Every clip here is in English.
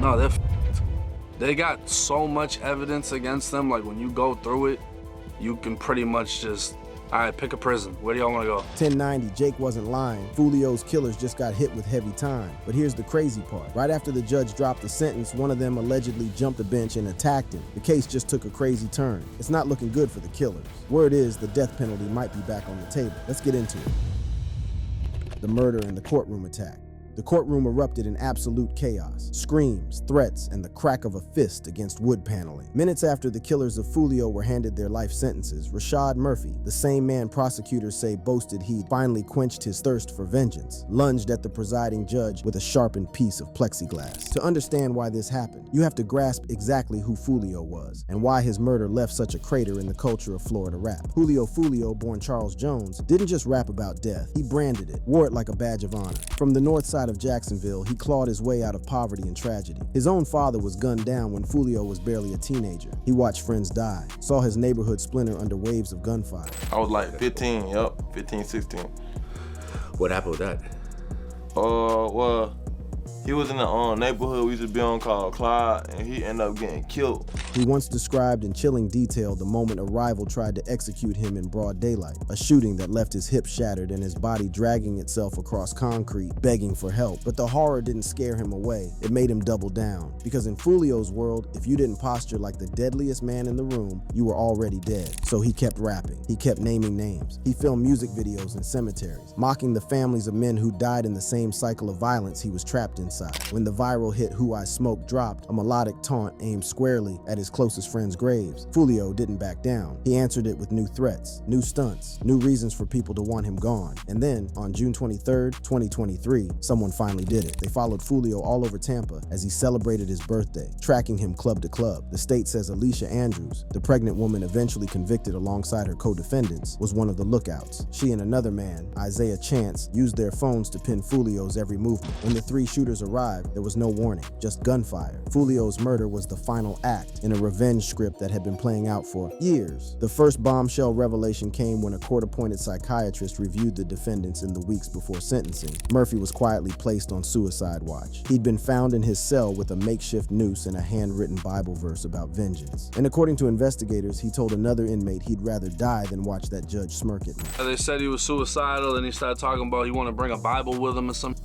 No, they got so much evidence against them. Like, when you go through it, you can pretty much just, all right, pick a prison. Where do y'all want to go? 1090, Jake wasn't lying. Foolio's killers just got hit with heavy time. But here's the crazy part. Right after the judge dropped the sentence, one of them allegedly jumped a bench and attacked him. The case just took a crazy turn. It's not looking good for the killers. Word is the death penalty might be back on the table. Let's get into it. The murder and the courtroom attack. The courtroom erupted in absolute chaos. Screams, threats, and the crack of a fist against wood paneling. Minutes after the killers of Foolio were handed their life sentences, Rashad Murphy, the same man prosecutors say boasted he'd finally quenched his thirst for vengeance, lunged at the presiding judge with a sharpened piece of plexiglass. To understand why this happened, you have to grasp exactly who Foolio was and why his murder left such a crater in the culture of Florida rap. Julio Foolio, born Charles Jones, didn't just rap about death. He branded it, wore it like a badge of honor. From the north side of Jacksonville, he clawed his way out of poverty and tragedy. His own father was gunned down when Foolio was barely a teenager. He watched friends die, saw his neighborhood splinter under waves of gunfire. I was like 15, 15, 16. What happened with that? Well, he was in the neighborhood we used to be on called Clyde, and he ended up getting killed. He once described in chilling detail the moment a rival tried to execute him in broad daylight, a shooting that left his hip shattered and his body dragging itself across concrete, begging for help. But the horror didn't scare him away. It made him double down. Because in Foolio's world, if you didn't posture like the deadliest man in the room, you were already dead. So he kept rapping. He kept naming names. He filmed music videos in cemeteries, mocking the families of men who died in the same cycle of violence he was trapped inside. When the viral hit Who I Smoke dropped, a melodic taunt aimed squarely at his closest friends' graves, Foolio didn't back down. He answered it with new threats, new stunts, new reasons for people to want him gone. And then, on June 23rd, 2023, someone finally did it. They followed Foolio all over Tampa as he celebrated his birthday, tracking him club to club. The state says Alicia Andrews, the pregnant woman eventually convicted alongside her co-defendants, was one of the lookouts. She and another man, Isaiah Chance, used their phones to pin Foolio's every movement. When the three shooters arrived, there was no warning, just gunfire. Foolio's murder was the final act in a revenge script that had been playing out for years. The first bombshell revelation came when a court-appointed psychiatrist reviewed the defendants in the weeks before sentencing. Murphy was quietly placed on suicide watch. He'd been found in his cell with a makeshift noose and a handwritten Bible verse about vengeance. And according to investigators, he told another inmate he'd rather die than watch that judge smirk at me. They said he was suicidal, and he started talking about he wanted to bring a Bible with him or something.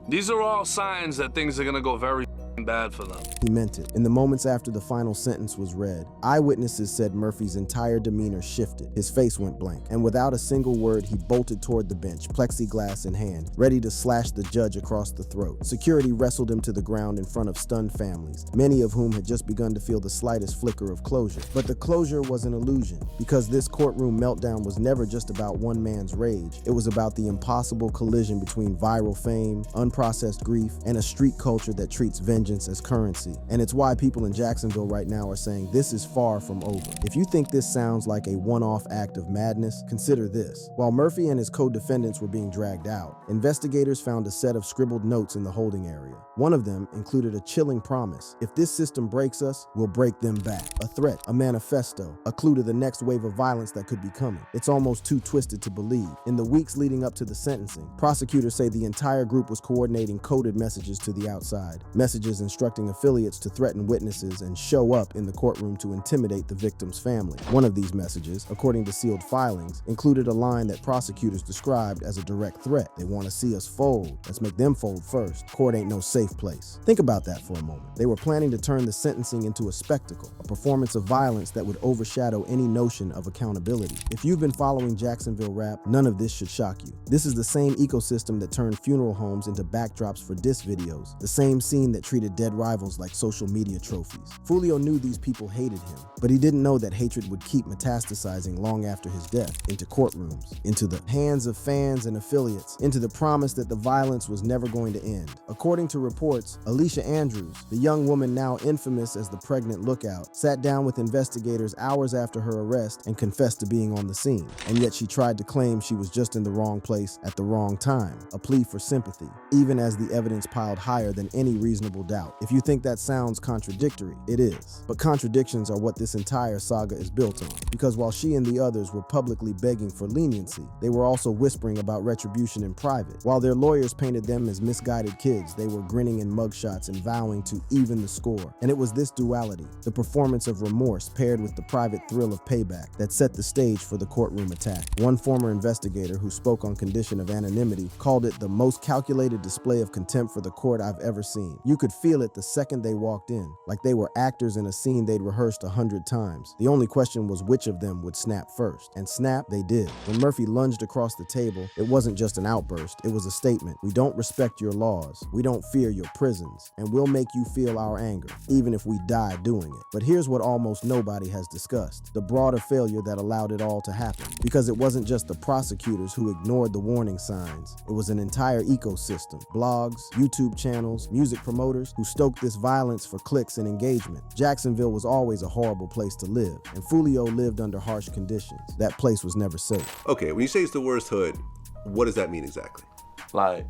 These are all signs that things are gonna go very bad for them. He meant it. In the moments after the final sentence was read, eyewitnesses said Murphy's entire demeanor shifted. His face went blank, and without a single word, he bolted toward the bench, plexiglass in hand, ready to slash the judge across the throat. Security wrestled him to the ground in front of stunned families, many of whom had just begun to feel the slightest flicker of closure. But the closure was an illusion, because this courtroom meltdown was never just about one man's rage. It was about the impossible collision between viral fame, unprocessed grief, and a street culture that treats vengeance as currency. And it's why people in Jacksonville right now are saying this is far from over. If you think this sounds like a one-off act of madness, consider this. While Murphy and his co-defendants were being dragged out, investigators found a set of scribbled notes in the holding area. One of them included a chilling promise. If this system breaks us, we'll break them back. A threat, a manifesto, a clue to the next wave of violence that could be coming. It's almost too twisted to believe. In the weeks leading up to the sentencing, prosecutors say the entire group was coordinating coded messages to the outside. Messages instructing affiliates to threaten witnesses and show up in the courtroom to intimidate the victim's family. One of these messages, according to sealed filings, included a line that prosecutors described as a direct threat. They want to see us fold. Let's make them fold first. Court ain't no safe place. Think about that for a moment. They were planning to turn the sentencing into a spectacle, a performance of violence that would overshadow any notion of accountability. If you've been following Jacksonville rap, none of this should shock you. This is the same ecosystem that turned funeral homes into backdrops for diss videos, the same scene that treated dead rivals like social media trophies. Foolio knew these people hated him, but he didn't know that hatred would keep metastasizing long after his death, into courtrooms, into the hands of fans and affiliates, into the promise that the violence was never going to end. According to reports, Alicia Andrews, the young woman now infamous as the pregnant lookout, sat down with investigators hours after her arrest and confessed to being on the scene. And yet she tried to claim she was just in the wrong place at the wrong time, a plea for sympathy, even as the evidence piled higher than any reasonable doubt. out. If you think that sounds contradictory, it is. But contradictions are what this entire saga is built on. Because while she and the others were publicly begging for leniency, they were also whispering about retribution in private. While their lawyers painted them as misguided kids, they were grinning in mugshots and vowing to even the score. And it was this duality, the performance of remorse paired with the private thrill of payback, that set the stage for the courtroom attack. One former investigator who spoke on condition of anonymity called it the most calculated display of contempt for the court I've ever seen. You could feel it the second they walked in, like they were actors in a scene they'd rehearsed 100 times. The only question was which of them would snap first. And snap they did. When Murphy lunged across the table, it wasn't just an outburst, it was a statement. We don't respect your laws, we don't fear your prisons, and we'll make you feel our anger, even if we die doing it. But here's what almost nobody has discussed, the broader failure that allowed it all to happen. Because it wasn't just the prosecutors who ignored the warning signs, it was an entire ecosystem. Blogs, YouTube channels, music promoters who stoked this violence for clicks and engagement. Jacksonville was always a horrible place to live, and Foolio lived under harsh conditions. That place was never safe. Okay, when you say it's the worst hood, what does that mean exactly? Like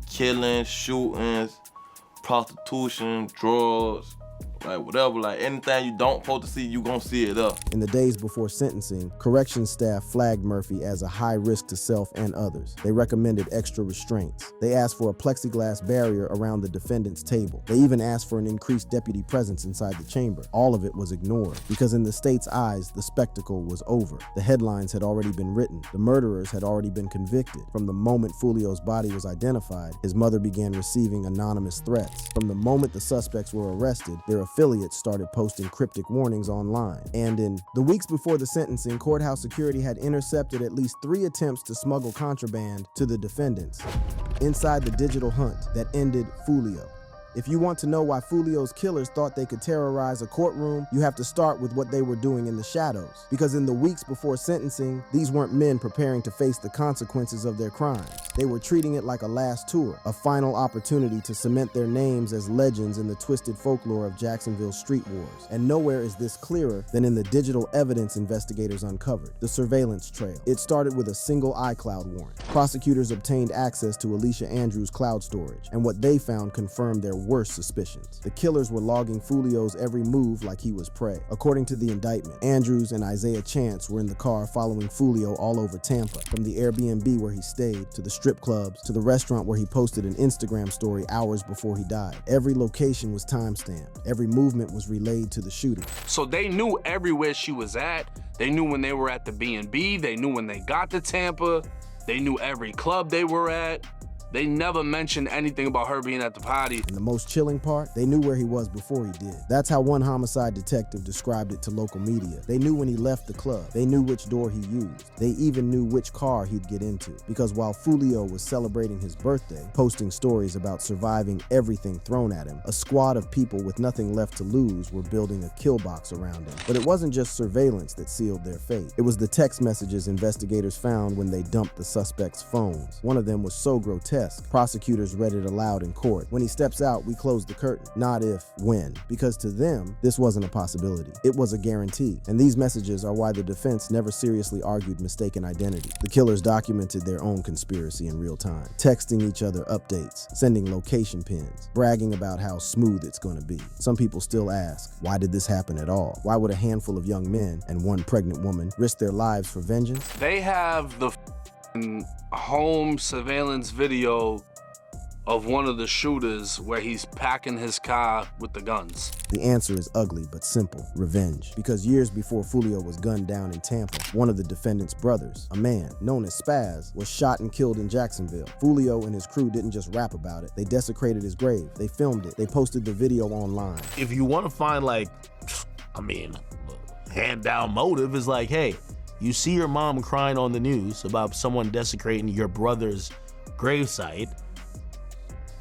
killings, shootings, prostitution, drugs, like whatever, like anything you don't supposed to see, you gonna see it up. In the days before sentencing, corrections staff flagged Murphy as a high risk to self and others. They recommended extra restraints. They asked for a plexiglass barrier around the defendant's table. They even asked for an increased deputy presence inside the chamber. All of it was ignored, because in the state's eyes, the spectacle was over. The headlines had already been written. The murderers had already been convicted. From the moment Foolio's body was identified, his mother began receiving anonymous threats. From the moment the suspects were arrested, their affiliates started posting cryptic warnings online. And in the weeks before the sentencing, courthouse security had intercepted at least 3 attempts to smuggle contraband to the defendants inside the digital hunt that ended Foolio. If you want to know why Foolio's killers thought they could terrorize a courtroom, you have to start with what they were doing in the shadows. Because in the weeks before sentencing, these weren't men preparing to face the consequences of their crimes. They were treating it like a last tour, a final opportunity to cement their names as legends in the twisted folklore of Jacksonville's street wars. And nowhere is this clearer than in the digital evidence investigators uncovered, the surveillance trail. It started with a single iCloud warrant. Prosecutors obtained access to Alicia Andrews' cloud storage, and what they found confirmed their worst suspicions. The killers were logging Foolio's every move like he was prey. According to the indictment, Andrews and Isaiah Chance were in the car following Foolio all over Tampa, from the Airbnb where he stayed, to the strip clubs, to the restaurant where he posted an Instagram story hours before he died. Every location was timestamped. Every movement was relayed to the shooter. So they knew everywhere she was at. They knew when they were at the B&B. They knew when they got to Tampa. They knew every club they were at. They never mentioned anything about her being at the party. And the most chilling part, they knew where he was before he did. That's how one homicide detective described it to local media. They knew when he left the club. They knew which door he used. They even knew which car he'd get into. Because while Foolio was celebrating his birthday, posting stories about surviving everything thrown at him, a squad of people with nothing left to lose were building a kill box around him. But it wasn't just surveillance that sealed their fate. It was the text messages investigators found when they dumped the suspects' phones. One of them was so grotesque, prosecutors read it aloud in court. When he steps out, we close the curtain. Not if, when. Because to them, this wasn't a possibility. It was a guarantee. And these messages are why the defense never seriously argued mistaken identity. The killers documented their own conspiracy in real time, texting each other updates, sending location pins, bragging about how smooth it's gonna be. Some people still ask, why did this happen at all? Why would a handful of young men and one pregnant woman risk their lives for vengeance? They have the home surveillance video of one of the shooters where he's packing his car with the guns. The answer is ugly but simple: revenge. Because years before Foolio was gunned down in Tampa, one of the defendant's brothers, a man known as Spaz, was shot and killed in Jacksonville. Foolio and his crew didn't just rap about it. They desecrated his grave. They filmed it. They posted the video online. If you want to find hand down motive, is like, hey, you see your mom crying on the news about someone desecrating your brother's gravesite,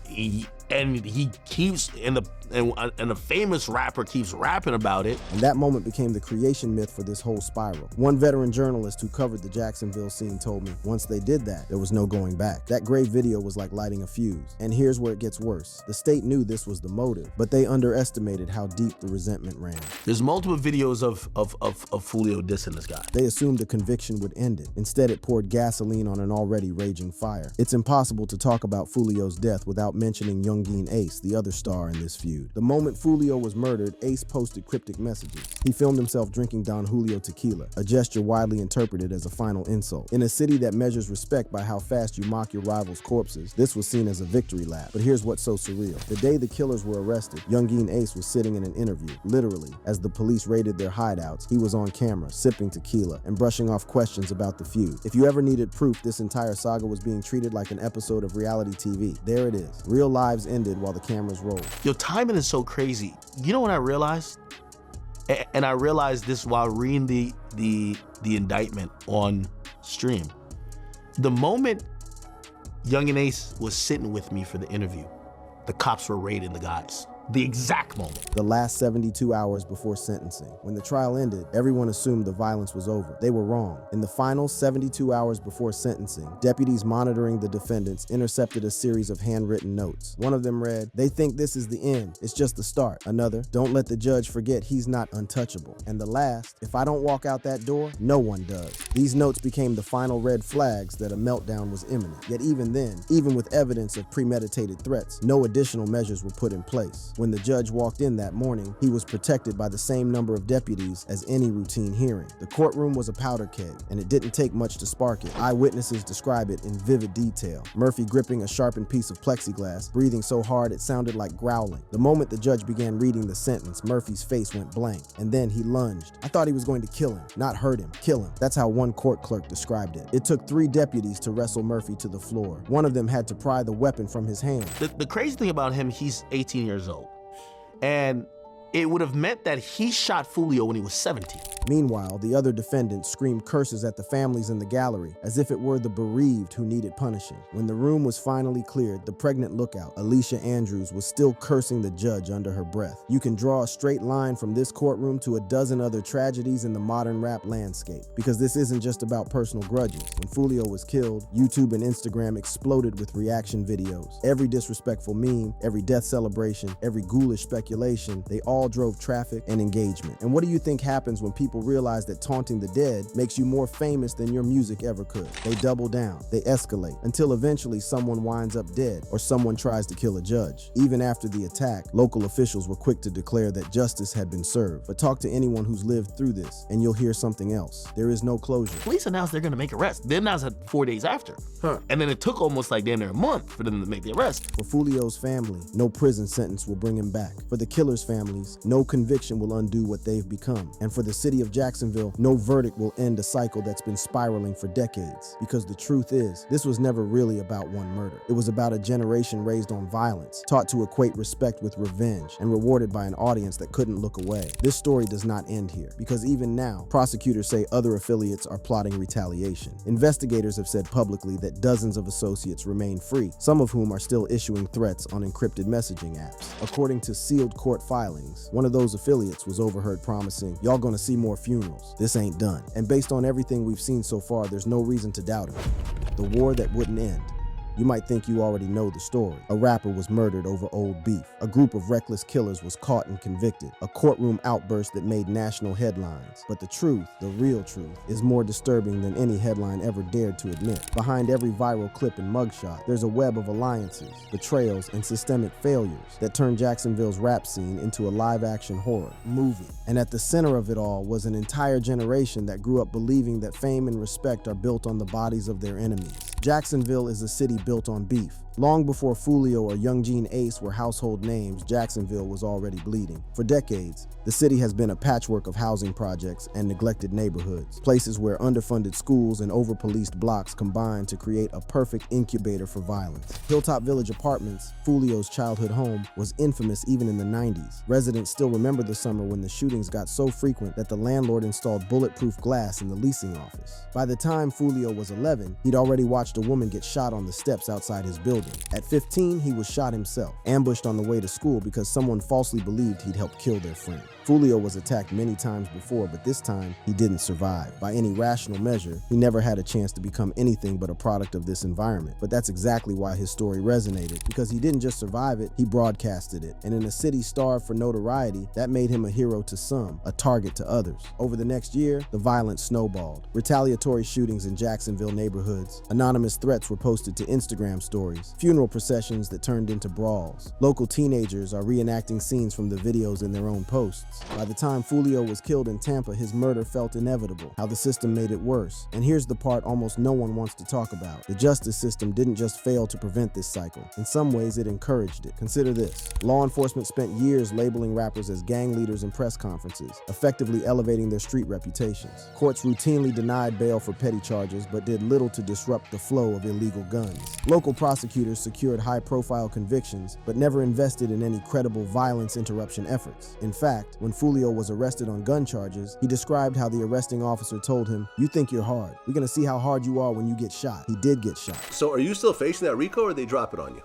and he keeps, and a famous rapper keeps rapping about it. And that moment became the creation myth for this whole spiral. One veteran journalist who covered the Jacksonville scene told me, once they did that, there was no going back. That grave video was like lighting a fuse. And here's where it gets worse. The state knew this was the motive, but they underestimated how deep the resentment ran. There's multiple videos of Foolio dissing this guy. They assumed a conviction would end it. Instead, it poured gasoline on an already raging fire. It's impossible to talk about Foolio's death without mentioning young Youngeen Ace, the other star in this feud. The moment Foolio was murdered, Ace posted cryptic messages. He filmed himself drinking Don Julio tequila, a gesture widely interpreted as a final insult. In a city that measures respect by how fast you mock your rival's corpses, this was seen as a victory lap. But here's what's so surreal. The day the killers were arrested, Youngeen Ace was sitting in an interview. Literally, as the police raided their hideouts, he was on camera, sipping tequila and brushing off questions about the feud. If you ever needed proof this entire saga was being treated like an episode of reality TV, there it is. Real lives ended while the cameras rolled. Yo, timing is so crazy. You know what I realized? And I realized this while reading the indictment on stream. The moment Youngeen Ace was sitting with me for the interview, the cops were raiding the guys. The exact moment. The last 72 hours before sentencing. When the trial ended, everyone assumed the violence was over. They were wrong. In the final 72 hours before sentencing, deputies monitoring the defendants intercepted a series of handwritten notes. One of them read, "They think this is the end. It's just the start." Another, "Don't let the judge forget he's not untouchable." And the last, "If I don't walk out that door, no one does." These notes became the final red flags that a meltdown was imminent. Yet even then, even with evidence of premeditated threats, no additional measures were put in place. When the judge walked in that morning, he was protected by the same number of deputies as any routine hearing. The courtroom was a powder keg, and it didn't take much to spark it. Eyewitnesses describe it in vivid detail. Murphy gripping a sharpened piece of plexiglass, breathing so hard it sounded like growling. The moment the judge began reading the sentence, Murphy's face went blank, and then he lunged. "I thought he was going to kill him, not hurt him, kill him." That's how one court clerk described it. It took 3 deputies to wrestle Murphy to the floor. One of them had to pry the weapon from his hand. The crazy thing about him, he's 18 years old. And it would have meant that he shot Foolio when he was 17. Meanwhile, the other defendants screamed curses at the families in the gallery, as if it were the bereaved who needed punishing. When the room was finally cleared, the pregnant lookout, Alicia Andrews, was still cursing the judge under her breath. You can draw a straight line from this courtroom to a dozen other tragedies in the modern rap landscape, because this isn't just about personal grudges. When Foolio was killed, YouTube and Instagram exploded with reaction videos. Every disrespectful meme, every death celebration, every ghoulish speculation, they all drove traffic and engagement. And what do you think happens when people realize that taunting the dead makes you more famous than your music ever could? They double down, they escalate, until eventually someone winds up dead or someone tries to kill a judge. Even after the attack, local officials were quick to declare that justice had been served. But talk to anyone who's lived through this, and you'll hear something else. There is no closure. Police announced they're gonna make arrests. They announced that 4 days after. And then it took almost like damn near a month for them to make the arrest. For Foolio's family, no prison sentence will bring him back. For the killer's families, no conviction will undo what they've become. And for the city of Jacksonville, no verdict will end a cycle that's been spiraling for decades. Because the truth is, this was never really about one murder. It was about a generation raised on violence, taught to equate respect with revenge, and rewarded by an audience that couldn't look away. This story does not end here, because even now, prosecutors say other affiliates are plotting retaliation. Investigators have said publicly that dozens of associates remain free, some of whom are still issuing threats on encrypted messaging apps. According to sealed court filings, one of those affiliates was overheard promising, "Y'all gonna see more funerals. This ain't done." And based on everything we've seen so far, there's no reason to doubt him. The war that wouldn't end. You might think you already know the story. A rapper was murdered over old beef. A group of reckless killers was caught and convicted. A courtroom outburst that made national headlines. But the truth, the real truth, is more disturbing than any headline ever dared to admit. Behind every viral clip and mugshot, there's a web of alliances, betrayals, and systemic failures that turned Jacksonville's rap scene into a live-action horror movie. And at the center of it all was an entire generation that grew up believing that fame and respect are built on the bodies of their enemies. Jacksonville is a city built on beef. Long before Foolio or Youngeen Ace were household names, Jacksonville was already bleeding. For decades, the city has been a patchwork of housing projects and neglected neighborhoods, places where underfunded schools and over-policed blocks combine to create a perfect incubator for violence. Hilltop Village Apartments, Foolio's childhood home, was infamous even in the 90s. Residents still remember the summer when the shootings got so frequent that the landlord installed bulletproof glass in the leasing office. By the time Foolio was 11, he'd already watched a woman get shot on the steps outside his building. At 15, he was shot himself, ambushed on the way to school because someone falsely believed he'd helped kill their friend. Foolio was attacked many times before, but this time, he didn't survive. By any rational measure, he never had a chance to become anything but a product of this environment. But that's exactly why his story resonated, because he didn't just survive it, he broadcasted it. And in a city starved for notoriety, that made him a hero to some, a target to others. Over the next year, the violence snowballed. Retaliatory shootings in Jacksonville neighborhoods, anonymous threats were posted to Instagram stories, riots, funeral processions that turned into brawls. Local teenagers are reenacting scenes from the videos in their own posts. By the time Foolio was killed in Tampa, his murder felt inevitable, how the system made it worse. And here's the part almost no one wants to talk about. The justice system didn't just fail to prevent this cycle. In some ways, it encouraged it. Consider this. Law enforcement spent years labeling rappers as gang leaders in press conferences, effectively elevating their street reputations. Courts routinely denied bail for petty charges, but did little to disrupt the flow of illegal guns. Local prosecutors secured high-profile convictions, but never invested in any credible violence interruption efforts. In fact, when Foolio was arrested on gun charges, he described how the arresting officer told him, "You think you're hard. We're gonna see how hard you are when you get shot." He did get shot. So are you still facing that RICO, or they drop it on you?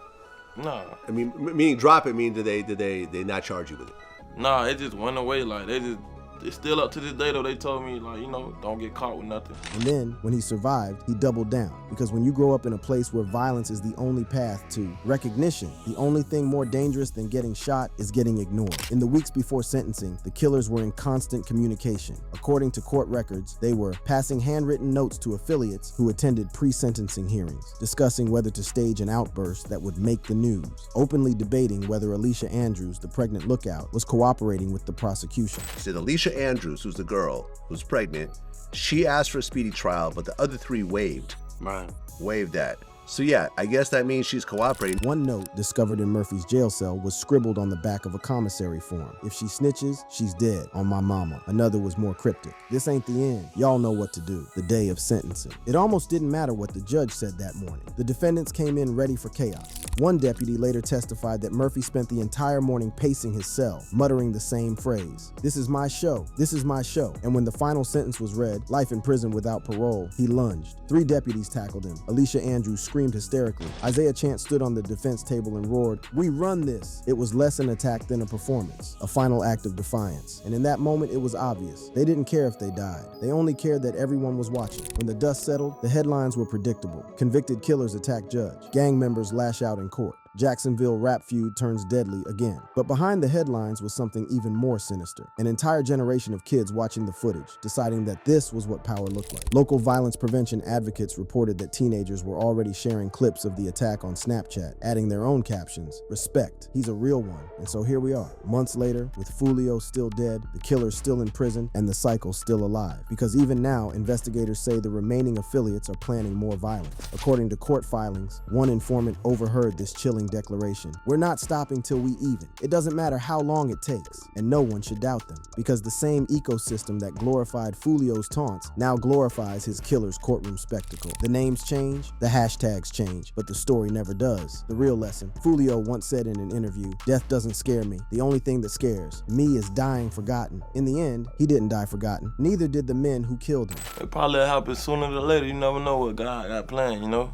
Nah. I mean, meaning drop it, mean did they not charge you with it? Nah, it just went away. Like, it's still up to this day, though. They told me, like, you know, don't get caught with nothing. And then, when he survived, he doubled down. Because when you grow up in a place where violence is the only path to recognition, the only thing more dangerous than getting shot is getting ignored. In the weeks before sentencing, the killers were in constant communication. According to court records, they were passing handwritten notes to affiliates who attended pre-sentencing hearings, discussing whether to stage an outburst that would make the news, openly debating whether Alicia Andrews, the pregnant lookout, was cooperating with the prosecution. She said Alicia Andrews, who's the girl who's pregnant, she asked for a speedy trial, but the other three waived that. So yeah, I guess that means she's cooperating. One note discovered in Murphy's jail cell was scribbled on the back of a commissary form. "If she snitches, she's dead, on my mama." Another was more cryptic. "This ain't the end. Y'all know what to do." The day of sentencing. It almost didn't matter what the judge said that morning. The defendants came in ready for chaos. One deputy later testified that Murphy spent the entire morning pacing his cell, muttering the same phrase. "This is my show. This is my show." And when the final sentence was read, life in prison without parole, he lunged. 3 deputies tackled him. Alicia Andrews screamed hysterically. Isaiah Chant stood on the defense table and roared, "We run this." It was less an attack than a performance, a final act of defiance. And in that moment, it was obvious. They didn't care if they died. They only cared that everyone was watching. When the dust settled, the headlines were predictable. Convicted killers attack judge. Gang members lash out in court. Jacksonville rap feud turns deadly again. But behind the headlines was something even more sinister. An entire generation of kids watching the footage, deciding that this was what power looked like. Local violence prevention advocates reported that teenagers were already sharing clips of the attack on Snapchat, adding their own captions, "Respect, he's a real one." And so here we are, months later, with Foolio still dead, the killer still in prison, and the cycle still alive. Because even now, investigators say the remaining affiliates are planning more violence. According to court filings, one informant overheard this chilling declaration: "We're not stopping till we even. It doesn't matter how long it takes." And no one should doubt them, because the same ecosystem that glorified Foolio's taunts now glorifies his killer's courtroom spectacle. The names change, the hashtags change, but the story never does. The real lesson: Foolio once said in an interview, "Death doesn't scare me. The only thing that scares me is dying forgotten." In the end, he didn't die forgotten. Neither did the men who killed him. It probably happen sooner than later. You never know what God got planned, you know?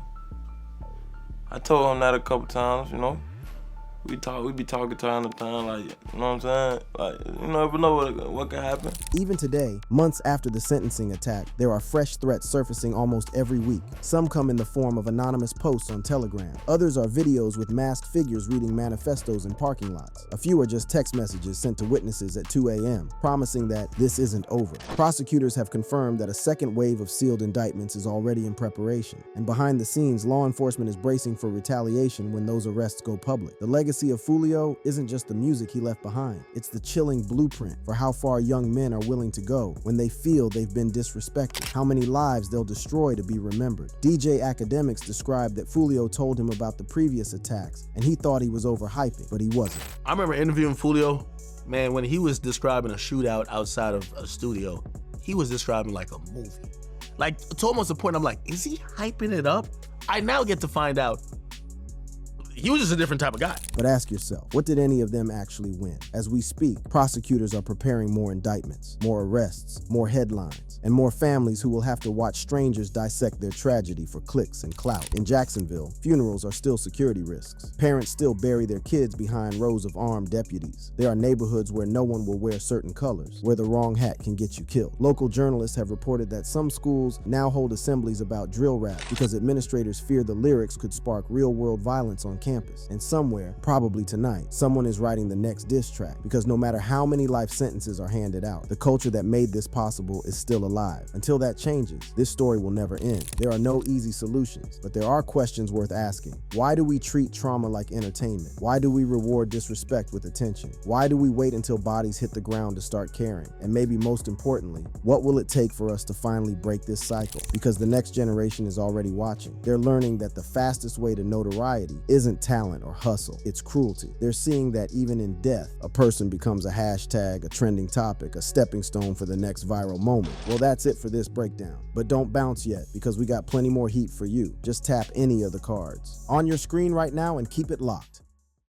I told him that a couple times, you know. We be talking time to time, like, you know what I'm saying? Like, you never know what can happen. Even today, months after the sentencing attack, there are fresh threats surfacing almost every week. Some come in the form of anonymous posts on Telegram. Others are videos with masked figures reading manifestos in parking lots. A few are just text messages sent to witnesses at 2 a.m., promising that this isn't over. Prosecutors have confirmed that a second wave of sealed indictments is already in preparation. And behind the scenes, law enforcement is bracing for retaliation when those arrests go public. The legacy of Foolio isn't just the music he left behind. It's the chilling blueprint for how far young men are willing to go when they feel they've been disrespected, how many lives they'll destroy to be remembered. DJ Academics described that Foolio told him about the previous attacks, and he thought he was overhyping, but he wasn't. I remember interviewing Foolio, man, when he was describing a shootout outside of a studio, he was describing like a movie. Like, to almost a point, I'm like, is he hyping it up? I now get to find out he was just a different type of guy. But ask yourself, what did any of them actually win? As we speak, prosecutors are preparing more indictments, more arrests, more headlines, and more families who will have to watch strangers dissect their tragedy for clicks and clout. In Jacksonville, funerals are still security risks. Parents still bury their kids behind rows of armed deputies. There are neighborhoods where no one will wear certain colors, where the wrong hat can get you killed. Local journalists have reported that some schools now hold assemblies about drill rap because administrators fear the lyrics could spark real-world violence on campus. And somewhere, probably tonight, someone is writing the next diss track, because no matter how many life sentences are handed out, the culture that made this possible is still alive. Until that changes, this story will never end. There are no easy solutions, but there are questions worth asking. Why do we treat trauma like entertainment? Why do we reward disrespect with attention? Why do we wait until bodies hit the ground to start caring? And maybe most importantly, what will it take for us to finally break this cycle? Because the next generation is already watching. They're learning that the fastest way to notoriety isn't talent or hustle, it's cruelty. They're seeing that even in death, a person becomes a hashtag, a trending topic, a stepping stone for the next viral moment. Well, that's it for this breakdown. But don't bounce yet, because we got plenty more heat for you. Just tap any of the cards on your screen right now and keep it locked.